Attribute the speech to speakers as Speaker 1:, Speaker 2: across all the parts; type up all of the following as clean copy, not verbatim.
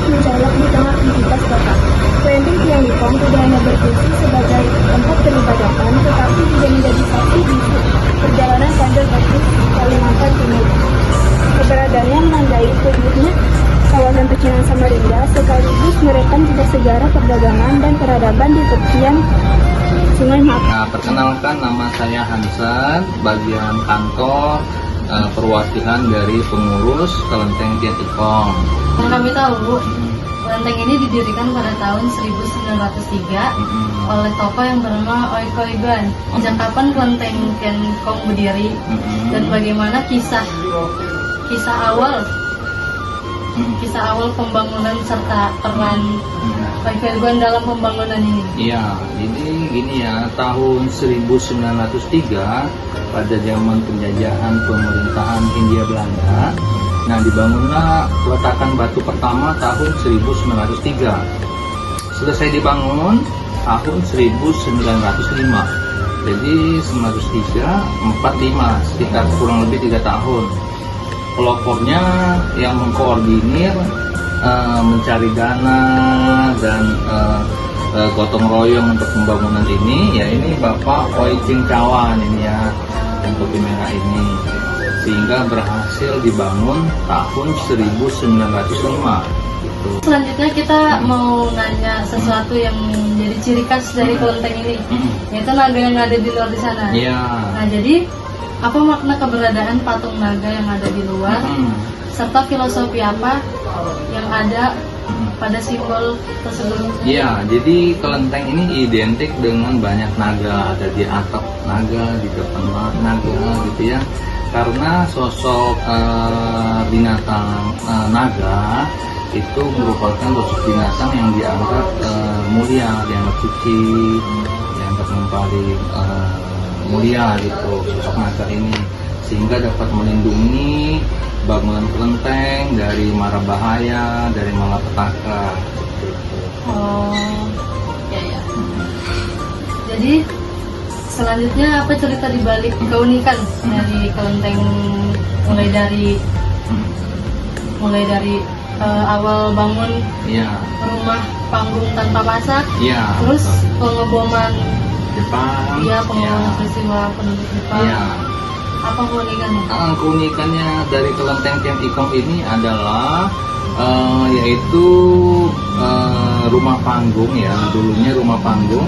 Speaker 1: mencolok di tengah aktivitas kota. Kelenteng Tiang Nikong tidak hanya berfungsi sebagai tempat peribadatan, tetapi juga menjadi saksi bisu perjalanan kader bagus Kalimantan Timur. Keberadaannya menandai tumbuhnya kawasan pecinan Samarinda, sekaligus merekam jejak sejarah perdagangan dan peradaban di tepian Sungai Mahakam.
Speaker 2: Nah, perkenalkan, nama saya Hansen, bagian kantor perwakilan dari pengurus Kelenteng Tiang Nikong.
Speaker 3: Yang kami tahu, kelenteng ini didirikan pada tahun 1903 oleh tokoh yang bernama Oi Koiban. Sejak kapan kelenteng Tiang Nikong berdiri dan bagaimana kisah awal pembangunan serta peran Oi Koiban dalam pembangunan ini?
Speaker 2: Iya, jadi gini ya, tahun 1903 pada zaman penjajahan pemerintahan Hindia Belanda. Nah, dibangunlah peletakan batu pertama tahun 1903. Selesai dibangun tahun 1905. Jadi 1903, 45, sekitar kurang lebih 3 tahun. Pelopornya yang mengkoordinir, mencari dana dan gotong royong untuk pembangunan ini, ya ini Bapak Oi Ching Cawan ini ya, untuk di merah ini, sehingga berhasil dibangun tahun 1905 gitu.
Speaker 3: Selanjutnya kita mau nanya sesuatu yang menjadi ciri khas dari kelenteng ini, yaitu naga yang ada di luar di sana.
Speaker 2: Iya.
Speaker 3: Nah, jadi apa makna keberadaan patung naga yang ada di luar, serta filosofi apa yang ada pada simbol tersebut?
Speaker 2: Iya, jadi kelenteng ini identik dengan banyak naga, ada di atap naga, di depan naga gitu ya. Karena sosok binatang naga itu merupakan sosok binatang yang dianggap mulia, dianggap suci, dianggap paling mulia gitu sosok naga ini, sehingga dapat melindungi bangunan kelenteng dari mara bahaya, dari malapetaka.
Speaker 3: Oh, ya. Jadi selanjutnya apa cerita dibalik keunikan dari kelenteng, mulai dari awal bangun rumah panggung tanpa pasak, terus pengeboman
Speaker 2: Jepang,
Speaker 3: pengeboman peristiwa penduduk Jepang. Apa keunikannya?
Speaker 2: Keunikannya dari kelenteng Tiang Nikong ini adalah yaitu rumah panggung ya, dulunya rumah panggung,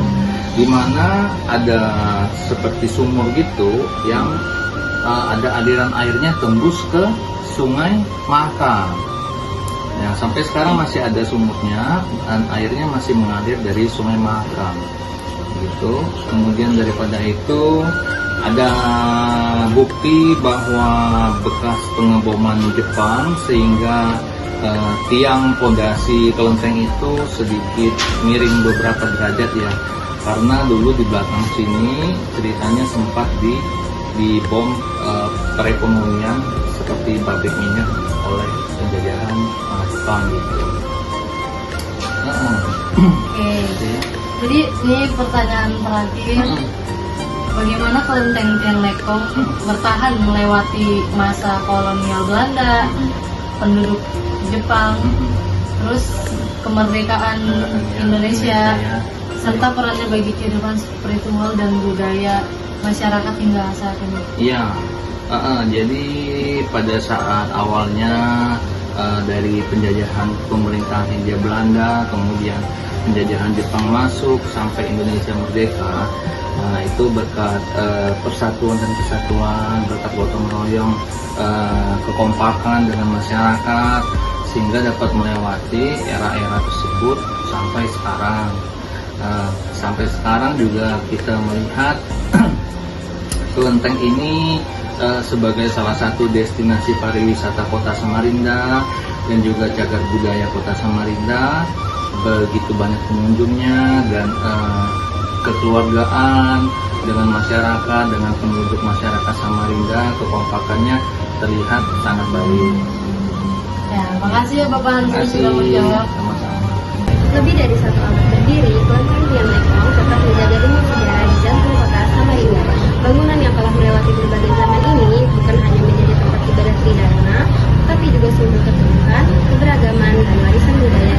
Speaker 2: di mana ada seperti sumur gitu yang ada aliran airnya tembus ke Sungai Mahakam. Ya, sampai sekarang masih ada sumurnya dan airnya masih mengalir dari Sungai Mahakam. Gitu. Kemudian daripada itu ada bukti bahwa bekas pengeboman Jepang, sehingga tiang pondasi kelenteng itu sedikit miring beberapa derajat ya, karena dulu di belakang sini ceritanya sempat dibom perekonomian seperti pabrik minyak oleh penjajahan Jepang gitu.
Speaker 3: Oke. Jadi ini pertanyaan terakhir. Bagaimana kelenteng Tiang Nikong bertahan melewati masa kolonial Belanda, penduduk Jepang, terus kemerdekaan Indonesia, serta perannya bagi kehidupan spiritual dan budaya masyarakat hingga saat ini? Iya,
Speaker 2: jadi pada saat awalnya dari penjajahan pemerintahan Hindia Belanda, kemudian penjajahan Jepang masuk sampai Indonesia merdeka. Nah, itu berkat persatuan dan kesatuan, berkat gotong royong, kekompakan dengan masyarakat, sehingga dapat melewati era-era tersebut sampai sekarang. Sampai sekarang juga kita melihat kelenteng ini sebagai salah satu destinasi pariwisata Kota Samarinda dan juga cagar budaya Kota Samarinda. Begitu banyak pengunjungnya dan kekeluargaan dengan masyarakat, dengan penduduk masyarakat Samarinda, kekompakannya terlihat sangat baik.
Speaker 3: Ya, makasih ya Bapak Hansen sudah menjawab.
Speaker 2: Sama-sama.
Speaker 1: Lebih dari 1 abad berdiri, kelenteng Tiang Nikong tetap menjaga demi sejarah di jantung kota Samarinda. Bangunan yang telah melewati berbagai zaman ini bukan hanya menjadi tempat ibadah tridharma, tapi juga sumber keturunan, keberagaman, dan warisan budaya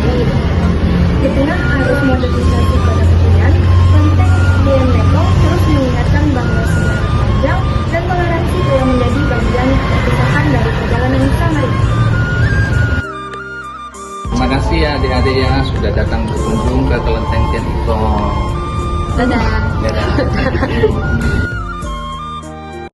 Speaker 2: ya adik-adik ya sudah datang berkunjung ke Kelenteng Tian Ikong.
Speaker 3: Dadah.
Speaker 2: Dadah.